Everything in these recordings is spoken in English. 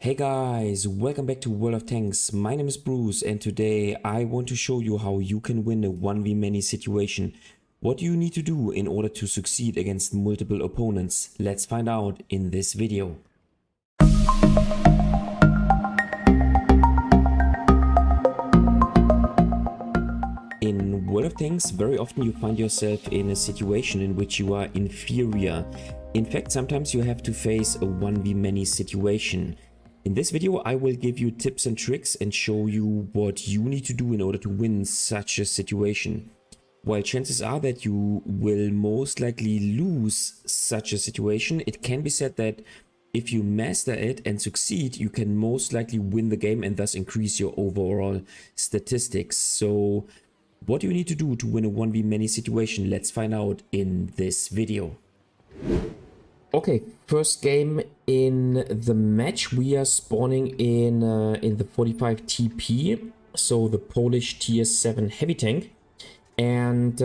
Hey guys, welcome back to World of Tanks. My name is Bruce and today I want to show you how you can win a 1v many situation. What do you need to do in order to succeed against multiple opponents? Let's find out in this video. In World of Tanks, very often you find yourself in a situation in which you are inferior. In fact, sometimes you have to face a 1v many situation. In this video, I will give you tips and tricks and show you what you need to do in order to win such a situation. While chances are that you will most likely lose such a situation, it can be said that if you master it and succeed, you can most likely win the game and thus increase your overall statistics. So what do you need to do to win a 1v many situation? Let's find out in this video. Okay, first game in the match, we are spawning in the 45 TP, so the Polish tier 7 heavy tank. And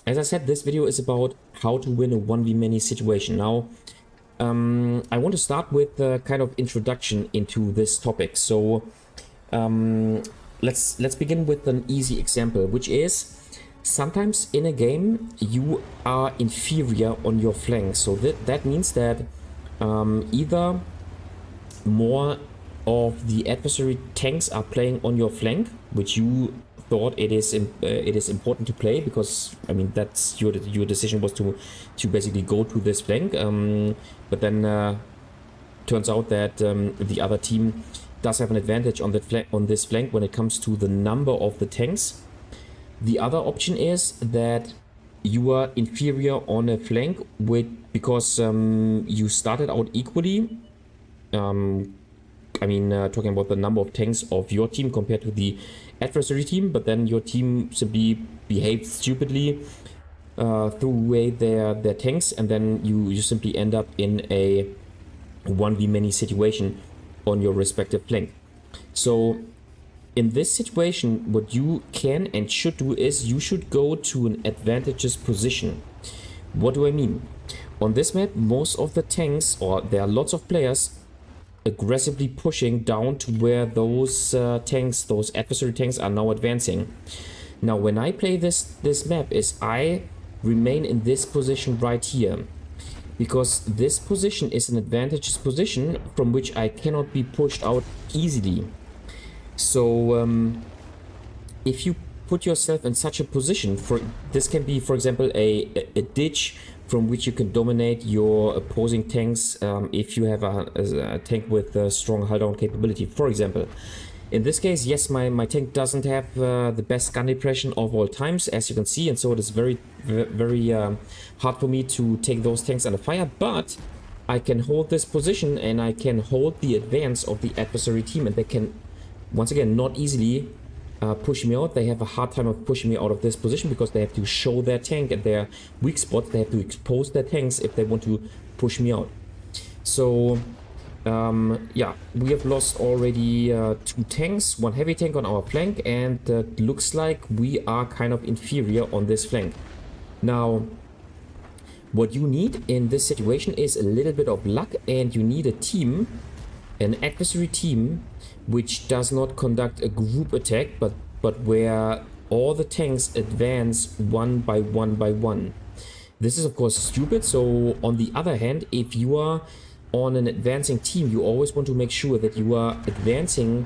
as I said, this video is about how to win a 1v many situation. Now, I want to start with a kind of introduction into this topic. So let's begin with an easy example, which is sometimes in a game you are inferior on your flank. So that means that either more of the adversary tanks are playing on your flank, which you thought it is important to play because I mean that's your decision was to basically go to this flank, but then turns out that the other team does have an advantage on this flank when it comes to the number of the tanks. The other option is that you are inferior on a flank because you started out equally. I mean, talking about the number of tanks of your team compared to the adversary team, but then your team simply behaved stupidly, threw away their tanks, and then you simply end up in a 1v many situation on your respective flank. So in this situation, what you can and should do is you should go to an advantageous position. What do I mean? On this map, most of the tanks, or there are lots of players, aggressively pushing down to where those adversary tanks are now advancing. Now, when I play this map, I remain in this position right here, because this position is an advantageous position from which I cannot be pushed out easily. So if you put yourself in such a position, this can be, for example, a ditch from which you can dominate your opposing tanks if you have a tank with a strong hull down capability, for example. In this case, yes, my tank doesn't have the best gun depression of all times, as you can see, and so it is very hard for me to take those tanks under fire, but I can hold this position and I can hold the advance of the adversary team, and they can once again not easily push me out. They have a hard time of pushing me out of this position because they have to show their tank and their weak spots. They have to expose their tanks if they want to push me out. So yeah, we have lost already 2 tanks, 1 heavy tank on our flank, and looks like we are kind of inferior on this flank. Now, what you need in this situation is a little bit of luck, and you need a team, an adversary team, which does not conduct a group attack, but where all the tanks advance one by one. This is of course stupid. So on the other hand, if you are on an advancing team, you always want to make sure that you are advancing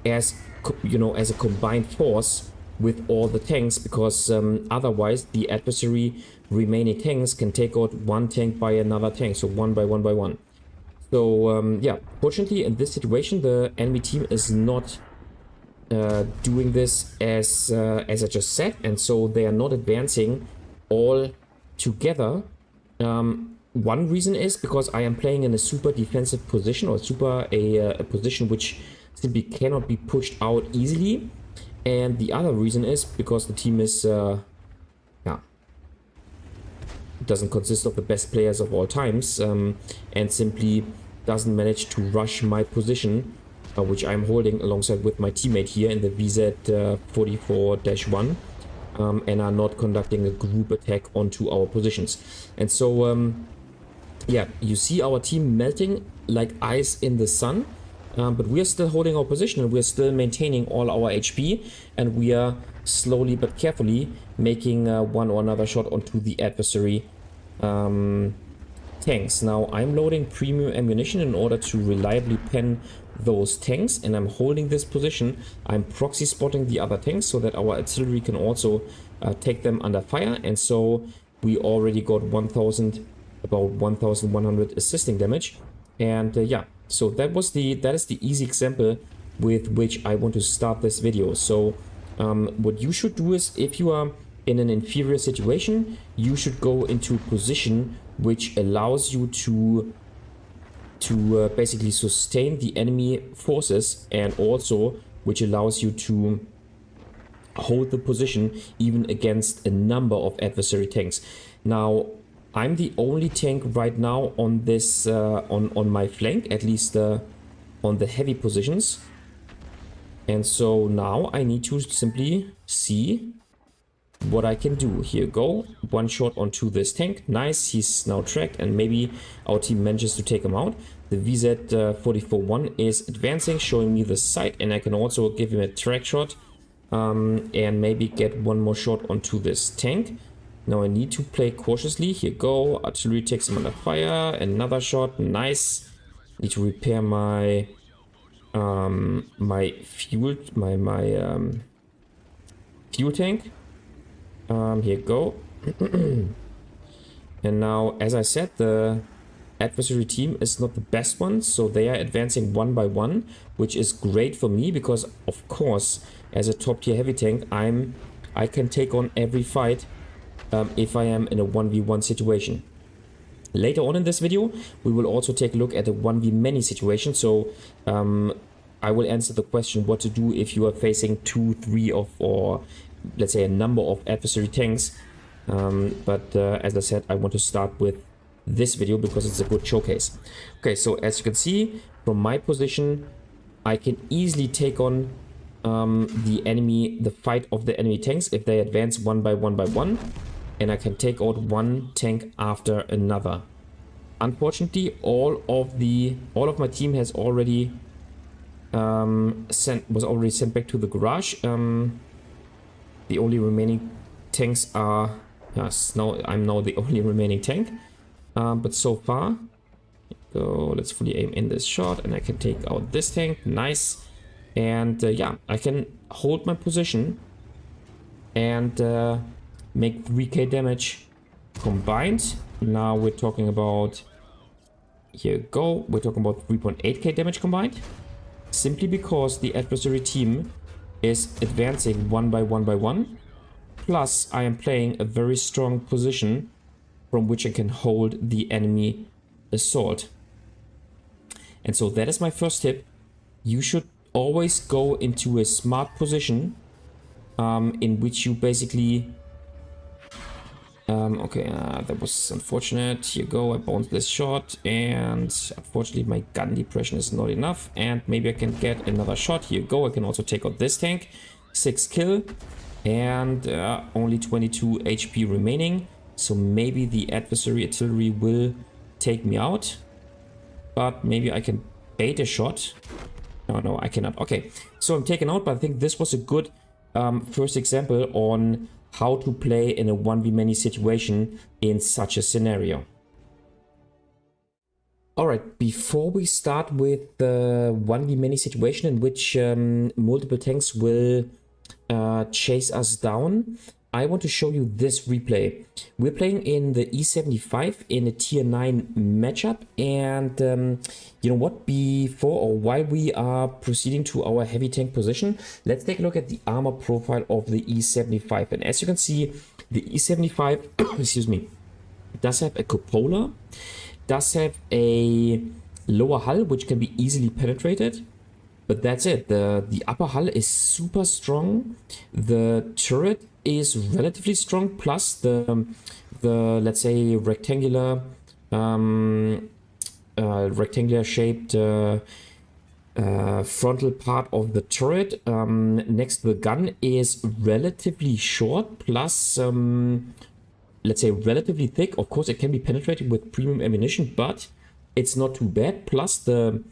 as a combined force with all the tanks, because otherwise the adversary remaining tanks can take out one tank by another tank, so one by one. So yeah, fortunately in this situation the enemy team is not doing this as I just said, and so they are not advancing all together. One reason is because I am playing in a super defensive position, or a position which simply cannot be pushed out easily, and the other reason is because the team is doesn't consist of the best players of all times, and simply doesn't manage to rush my position, which I'm holding alongside with my teammate here in the VZ44-1, and are not conducting a group attack onto our positions. And so yeah, you see our team melting like ice in the sun, but we are still holding our position and we are still maintaining all our HP, and we are slowly but carefully making one or another shot onto the adversary tanks. Now I'm loading premium ammunition in order to reliably pen those tanks, and I'm holding this position. I'm proxy spotting the other tanks so that our artillery can also take them under fire, and so we already got about 1100 assisting damage. And yeah, so that is the easy example with which I want to start this video. So what you should do is, if you are in an inferior situation, you should go into a position which allows you to basically sustain the enemy forces, and also which allows you to hold the position even against a number of adversary tanks. Now I'm the only tank right now on this on my flank, at least on the heavy positions, and so now I need to simply see what I can do. Here go, one shot onto this tank. Nice, he's now tracked, and maybe our team manages to take him out. The VZ-44-1 is advancing, showing me the site, and I can also give him a track shot and maybe get one more shot onto this tank. Now I need to play cautiously. Here go, artillery takes him under fire. Another shot, nice. Need to repair my fuel tank. Here go. And now, as I said, the adversary team is not the best one, so they are advancing one by one, which is great for me because, of course, as a top tier heavy tank, I can take on every fight if I am in a 1v1 situation. Later on in this video, we will also take a look at a 1v many situation. So I will answer the question what to do if you are facing 2, 3 or let's say a number of adversary tanks. But as I said, I want to start with this video because it's a good showcase. Okay, so as you can see from my position, I can easily take on the fight of the enemy tanks if they advance one by one, and I can take out one tank after another. Unfortunately, all of my team has already was already sent back to the garage. The only remaining tanks are, yes, now I'm now the only remaining tank. But so far, go, let's fully aim in this shot, and I can take out this tank. Nice. And yeah, I can hold my position and make 3k damage combined. Now we're talking about, here go, we're talking about 3.8k damage combined, simply because the adversary team is advancing one by one, plus I am playing a very strong position from which I can hold the enemy assault. And so that is my first tip. You should always go into a smart position in which you basically that was unfortunate. Here go, I bounced this shot, and unfortunately my gun depression is not enough, and maybe I can get another shot. Here go, I can also take out this tank. 6 kill and only 22 HP remaining, so maybe the adversary artillery will take me out, but maybe I can bait a shot. No, I cannot. Okay, so I'm taken out, but I think this was a good first example on how to play in a 1v many situation in such a scenario. Alright, before we start with the 1v many situation in which multiple tanks will chase us down, I want to show you this replay. We're playing in the E75 in a tier 9 matchup, and you know what, before or while we are proceeding to our heavy tank position, let's take a look at the armor profile of the E75. And as you can see, the E75 excuse me, does have a cupola, does have a lower hull which can be easily penetrated, but that's it. The upper hull is super strong, the turret is relatively strong, plus the let's say rectangular shaped frontal part of the turret next to the gun is relatively short, plus let's say, relatively thick. Of course, it can be penetrated with premium ammunition, but it's not too bad. Plus, the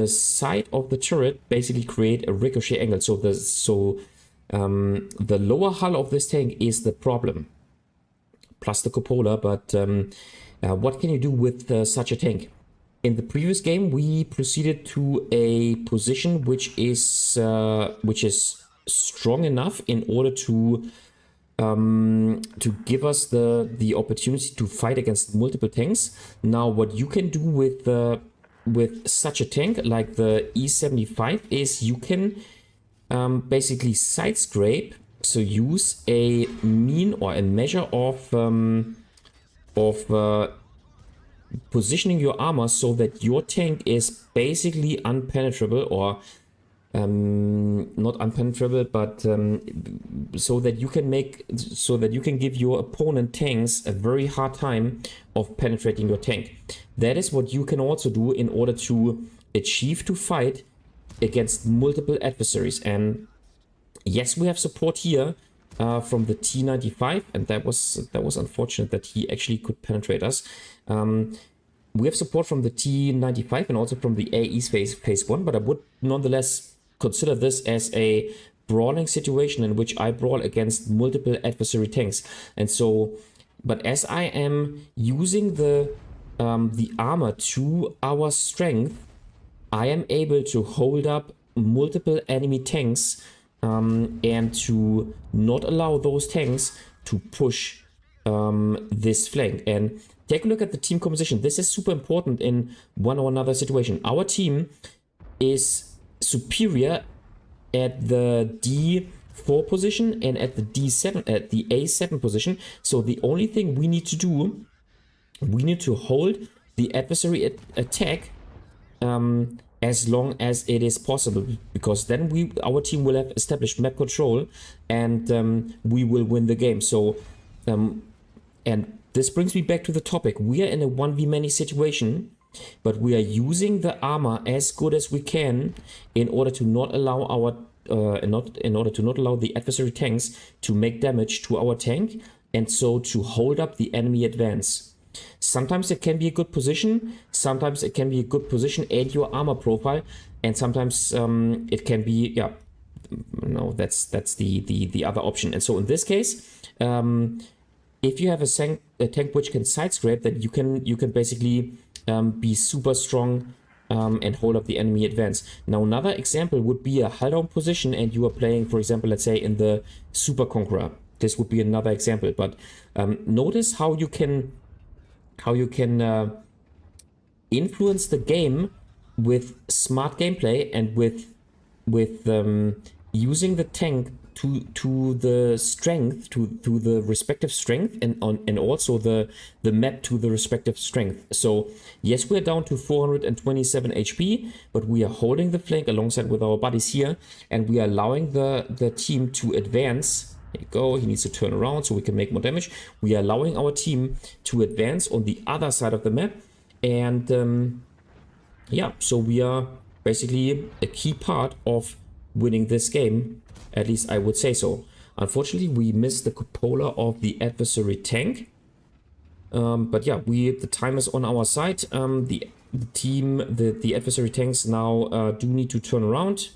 side of the turret basically create a ricochet angle. So the lower hull of this tank is the problem, plus the cupola. But what can you do with such a tank? In the previous game, we proceeded to a position which is strong enough in order to give us the opportunity to fight against multiple tanks. Now, what you can do with such a tank like the E75 is you can basically side scrape. So use a mean or a measure of positioning your armor so that your tank is basically unpenetrable, or not unpenetrable, but so that you can give your opponent tanks a very hard time of penetrating your tank. That is what you can also do in order to achieve to fight against multiple adversaries. And yes, we have support here from the T95, and that was unfortunate that he actually could penetrate us. We have support from the T95 and also from the AE's phase 1, but I would nonetheless consider this as a brawling situation in which I brawl against multiple adversary tanks. And so, but as I am using the armor to our strength, I am able to hold up multiple enemy tanks and to not allow those tanks to push this flank. And take a look at the team composition. This is super important in one or another situation. Our team is superior at the D4 position and at the D7, at the A7 position. So the only thing we need to do, we need to hold the adversary attack as long as it is possible, because then our team will have established map control and we will win the game. So and this brings me back to the topic. We are in a 1v many situation, but we are using the armor as good as we can in order to not allow our in order to not allow the adversary tanks to make damage to our tank, and so to hold up the enemy advance. Sometimes it can be a good position, sometimes it can be a good position and your armor profile, and sometimes it can be, yeah, no, that's the other option. And so in this case, if you have a tank which can side scrape, then you can basically be super strong and hold up the enemy advance. Now another example would be a hull down position, and you are playing, for example, let's say in the Super Conqueror. This would be another example, but notice how you can influence the game with smart gameplay and with using the tank to the strength, to the respective strength, and also the map to the respective strength. So yes, we're down to 427 HP, but we are holding the flank alongside with our buddies here, and we are allowing the team to advance. There you go, he needs to turn around so we can make more damage. We are allowing our team to advance on the other side of the map, and yeah, so we are basically a key part of winning this game. At least I would say so. Unfortunately, we missed the cupola of the adversary tank. But yeah, the time is on our side. The adversary tanks now do need to turn around,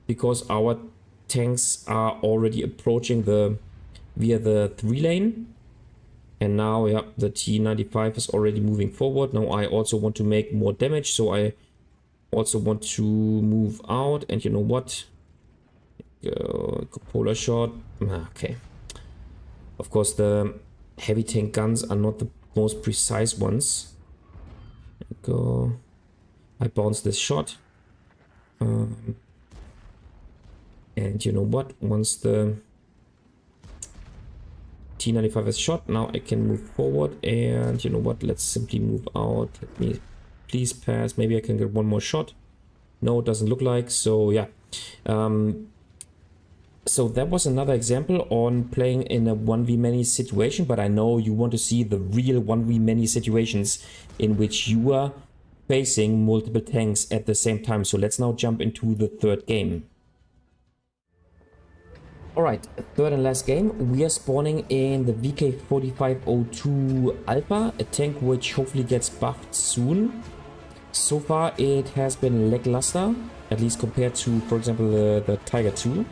because our tanks are already approaching via the 3 lane. And now, yeah, the T95 is already moving forward. Now I also want to make more damage, so I also want to move out. And you know what? Cupola shot. Okay. Of course, the heavy tank guns are not the most precise ones. Go. I bounce this shot. And you know what? Once the T95 is shot, now I can move forward. And you know what? Let's simply move out. Let me please pass. Maybe I can get one more shot. No, it doesn't look like. So yeah. So that was another example on playing in a 1v many situation, but I know you want to see the real 1v many situations in which you are facing multiple tanks at the same time. So let's now jump into the third game. Alright, third and last game. We are spawning in the VK4502 Alpha, a tank which hopefully gets buffed soon. So far it has been lackluster, at least compared to, for example, the Tiger 2.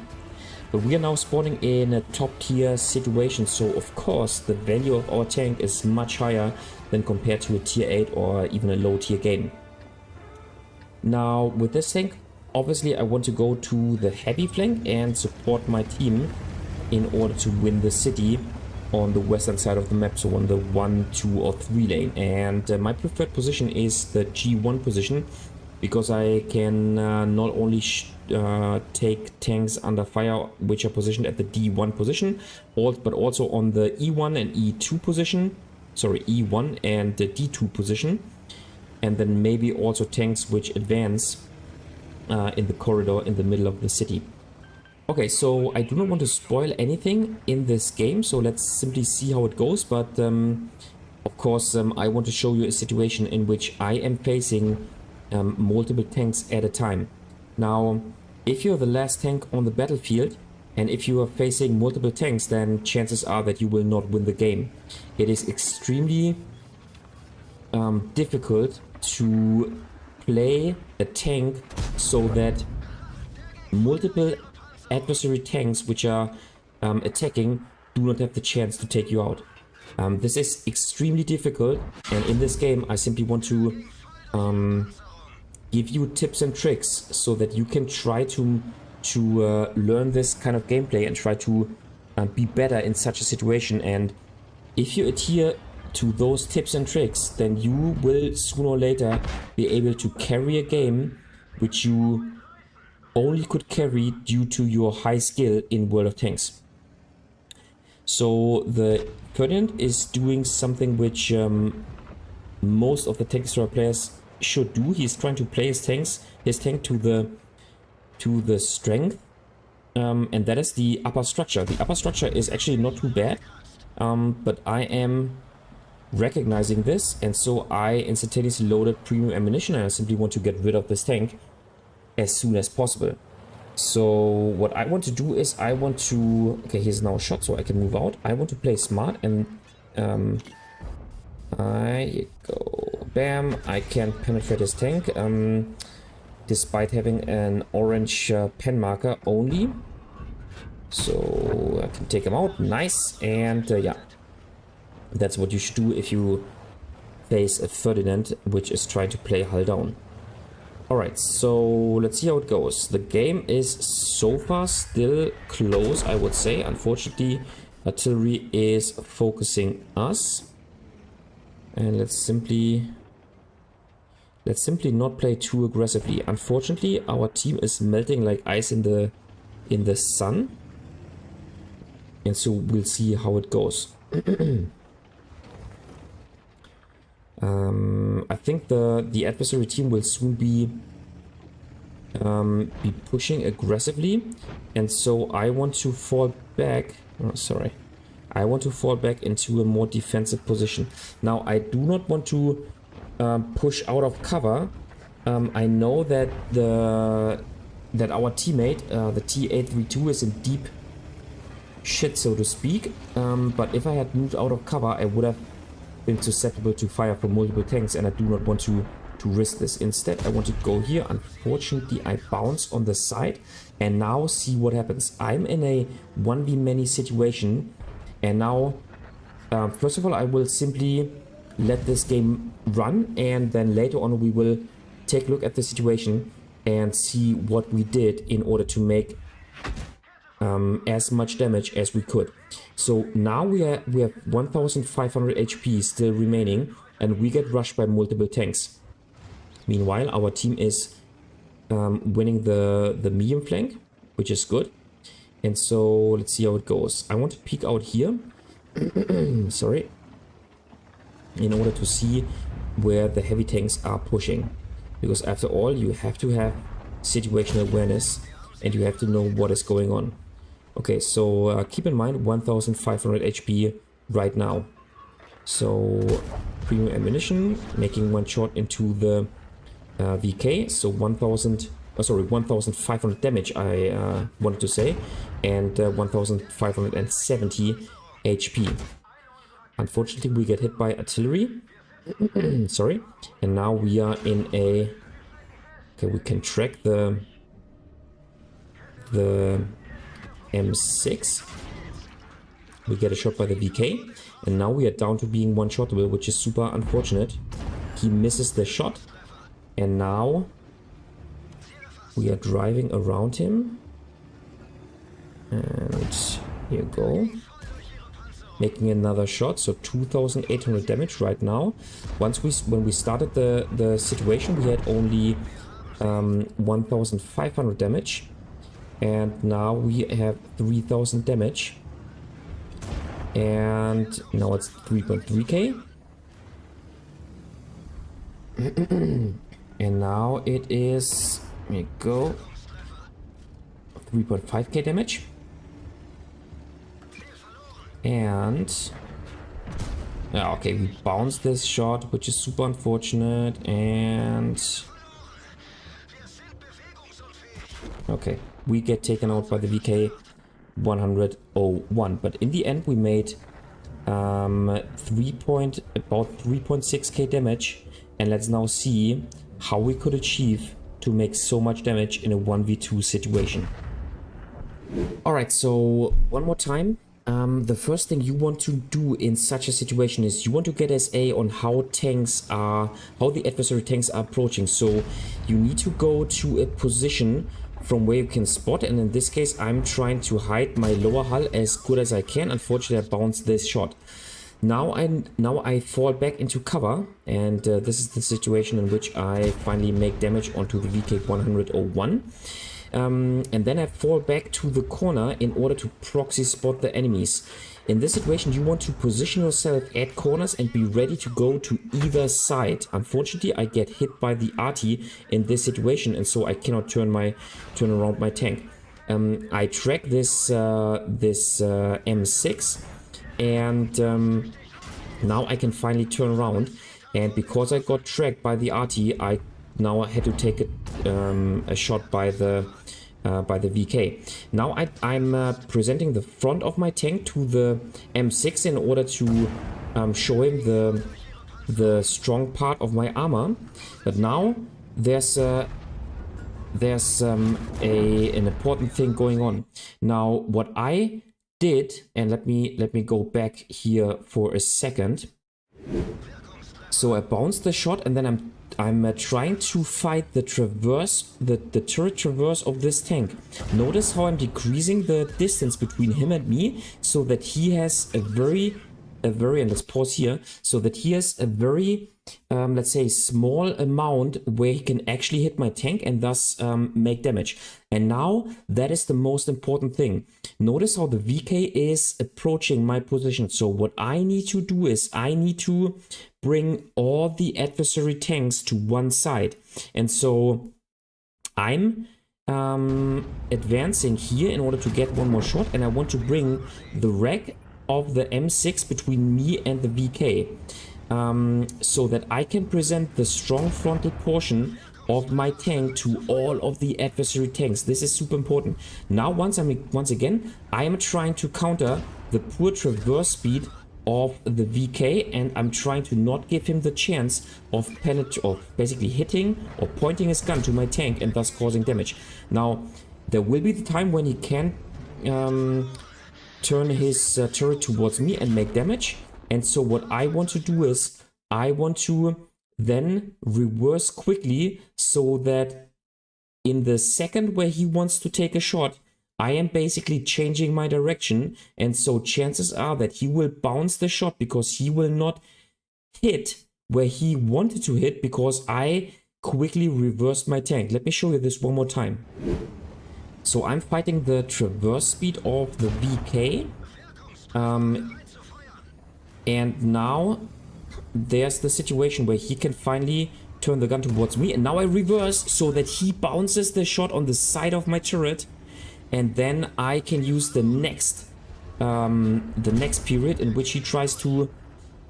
But we are now spawning in a top tier situation, so of course the value of our tank is much higher than compared to a tier 8 or even a low tier game. Now with this tank, obviously I want to go to the heavy flank and support my team in order to win the city on the western side of the map, so on the 1, 2 or 3 lane. And my preferred position is the G1 position, because I can not only take tanks under fire which are positioned at the D1 position, but also on the E1 and E2 position, sorry, E1 and the D2 position, and then maybe also tanks which advance in the corridor in the middle of the city. Okay, so I do not want to spoil anything in this game, so let's simply see how it goes. But of course I want to show you a situation in which I am facing multiple tanks at a time. Now, if you're the last tank on the battlefield and if you are facing multiple tanks, then chances are that you will not win the game. It is extremely difficult to play a tank so that multiple adversary tanks which are attacking do not have the chance to take you out. This is extremely difficult, and in this game I simply want to give you tips and tricks so that you can try to learn this kind of gameplay and try to be better in such a situation. And if you adhere to those tips and tricks, then you will sooner or later be able to carry a game which you only could carry due to your high skill in World of Tanks. So the Ferdinand is doing something which most of the Tank Destroyer players should do. He's trying to play his tank to the strength, and that is the upper structure. The upper structure is actually not too bad, but I am recognizing this, and so I instantaneously loaded premium ammunition, and I simply want to get rid of this tank as soon as possible. So what I want to do is I want to, okay, here's now a shot so I can move out. I want to play smart, and I go, bam, I can penetrate his tank despite having an orange pen marker only, so I can take him out. Nice. And yeah, that's what you should do if you face a Ferdinand which is trying to play hull down. Alright, so let's see how it goes. The game is so far still close, I would say. Unfortunately, artillery is focusing us. And let's simply not play too aggressively. Unfortunately, our team is melting like ice in the sun. And so we'll see how it goes. I think the adversary team will soon be pushing aggressively, and so I want to fall back. Oh, sorry, I want to fall back into a more defensive position. Now I do not want to push out of cover. I know that our teammate, the T832, is in deep shit, so to speak. But if I had moved out of cover, I would have been susceptible to fire from multiple tanks, and I do not want to risk this. Instead, I want to go here. Unfortunately, I bounce on the side, and now see what happens. I'm in a 1v many situation, and now first of all I will simply let this game run, and then later on we will take a look at the situation and see what we did in order to make as much damage as we could. So now we have 1500 HP still remaining, and we get rushed by multiple tanks. Meanwhile, our team is winning the medium flank, which is good. And so let's see how it goes. I want to peek out here, sorry, in order to see where the heavy tanks are pushing, because after all, you have to have situational awareness and you have to know what is going on. Okay, so keep in mind 1500 HP right now. So premium ammunition, making one shot into the VK, so sorry, 1500 damage, I wanted to say, and 1570 HP. Unfortunately, we get hit by artillery. Sorry. And now we are in a... Okay, we can track the M6. We get a shot by the VK. And now we are down to being one-shottable, which is super unfortunate. He misses the shot. And now we are driving around him. And here you go. Making another shot, so 2800 damage right now. When we started the situation, we had only 1500 damage, and now we have 3000 damage, and now it's 3.3k. And now it is, here we go, 3.5k damage. And okay, we bounced this shot, which is super unfortunate. And okay, we get taken out by the VK 101. But in the end, we made about 3.6k damage. And let's now see how we could achieve to make so much damage in a 1v2 situation. All right, so one more time. The first thing you want to do in such a situation is you want to get SA on how the adversary tanks are approaching. So you need to go to a position from where you can spot, and in this case I'm trying to hide my lower hull as good as I can. Unfortunately, I bounced this shot. Now I fall back into cover, and this is the situation in which I finally make damage onto the VK 101. And then I fall back to the corner in order to proxy spot the enemies. In this situation, you want to position yourself at corners and be ready to go to either side. Unfortunately, I get hit by the arty in this situation, and so I cannot turn around my tank. I track this M6, and now I can finally turn around. And because I got tracked by the arty, I now had to take a shot by the VK. Now I'm presenting the front of my tank to the M6 in order to show him the strong part of my armor. But now there's an important thing going on. Now what I did, and let me go back here for a second. So I bounced the shot, and then I'm trying to fight the traverse, the turret traverse of this tank. Notice how I'm decreasing the distance between him and me, so that he has a very, and let's pause here, so that he has a very, let's say, small amount where he can actually hit my tank and thus make damage. And now that is the most important thing. Notice how the VK is approaching my position. So what I need to do is I need to bring all the adversary tanks to one side. And so I'm advancing here in order to get one more shot, and I want to bring the wreck of the M6 between me and the VK, so that I can present the strong frontal portion of my tank to all of the adversary tanks. This is super important. Now once again I am trying to counter the poor traverse speed of the VK, and I'm trying to not give him the chance of basically hitting or pointing his gun to my tank and thus causing damage. Now there will be the time when he can turn his turret towards me and make damage. And so what I want to do is I want to then reverse quickly, so that in the second where he wants to take a shot, I am basically changing my direction, and so chances are that he will bounce the shot because he will not hit where he wanted to hit because I quickly reversed my tank. Let me show you this one more time. So I'm fighting the traverse speed of the VK, and now there's the situation where he can finally turn the gun towards me, and now I reverse so that he bounces the shot on the side of my turret, and then I can use the next period in which he tries to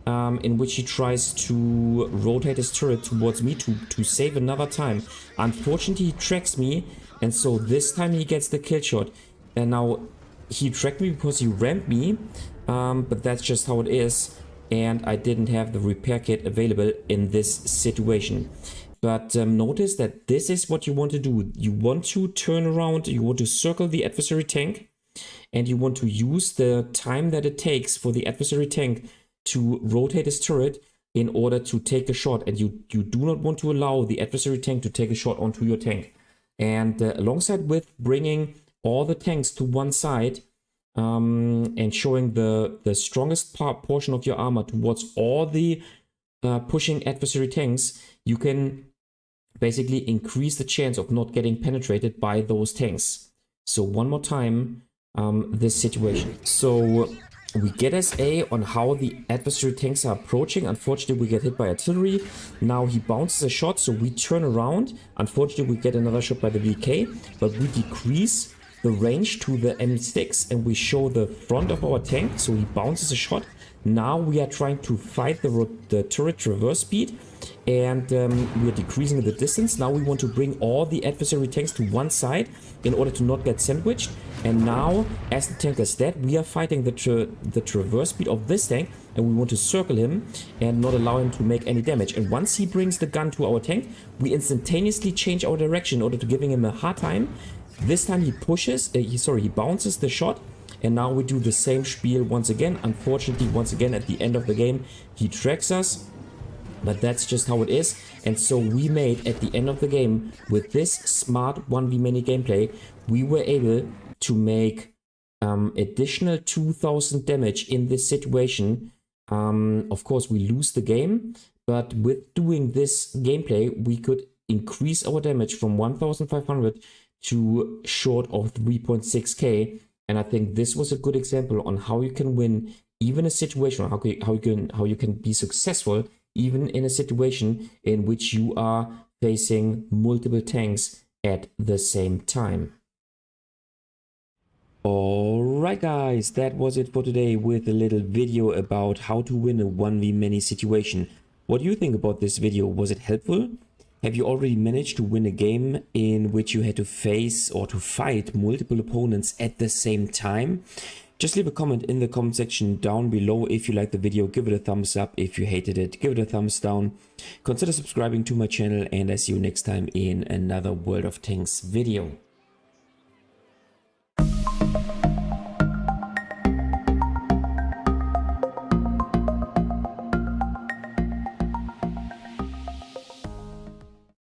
in which he tries to rotate his turret towards me to save another time. Unfortunately, he tracks me, and so this time he gets the kill shot. And now he tracked me because he rammed me, but that's just how it is. And I didn't have the repair kit available in this situation. But notice that this is what you want to do. You want to turn around, you want to circle the adversary tank, and you want to use the time that it takes for the adversary tank to rotate his turret in order to take a shot. And you do not want to allow the adversary tank to take a shot onto your tank. And alongside with bringing all the tanks to one side and showing the strongest portion of your armor towards all the pushing adversary tanks, you can basically increase the chance of not getting penetrated by those tanks. So one more time, this situation. So we get SA on how the adversary tanks are approaching. Unfortunately, we get hit by artillery. Now he bounces a shot, so we turn around. Unfortunately, we get another shot by the VK, but we decrease the range to the M6 and we show the front of our tank, so he bounces a shot. Now we are trying to fight the turret traverse speed, and we are decreasing the distance. Now we want to bring all the adversary tanks to one side in order to not get sandwiched. And now, as the tank is dead, we are fighting the traverse speed of this tank, and we want to circle him and not allow him to make any damage. And once he brings the gun to our tank, we instantaneously change our direction in order to giving him a hard time. This time he pushes, he bounces the shot. And now we do the same spiel once again. Unfortunately, once again, at the end of the game, he tracks us. But that's just how it is. And so we made, at the end of the game, with this smart 1v many gameplay, we were able to make additional 2000 damage in this situation. Of course, we lose the game. But with doing this gameplay, we could increase our damage from 1500 to short of 3.6k. And I think this was a good example on how you can win even a situation, or how you can be successful even in a situation in which you are facing multiple tanks at the same time. Alright guys, that was it for today with a little video about how to win a 1v many situation. What do you think about this video? Was it helpful? Have you already managed to win a game in which you had to face or to fight multiple opponents at the same time? Just leave a comment in the comment section down below. If you liked the video, give it a thumbs up. If you hated it, give it a thumbs down. Consider subscribing to my channel, and I see you next time in another World of Tanks video.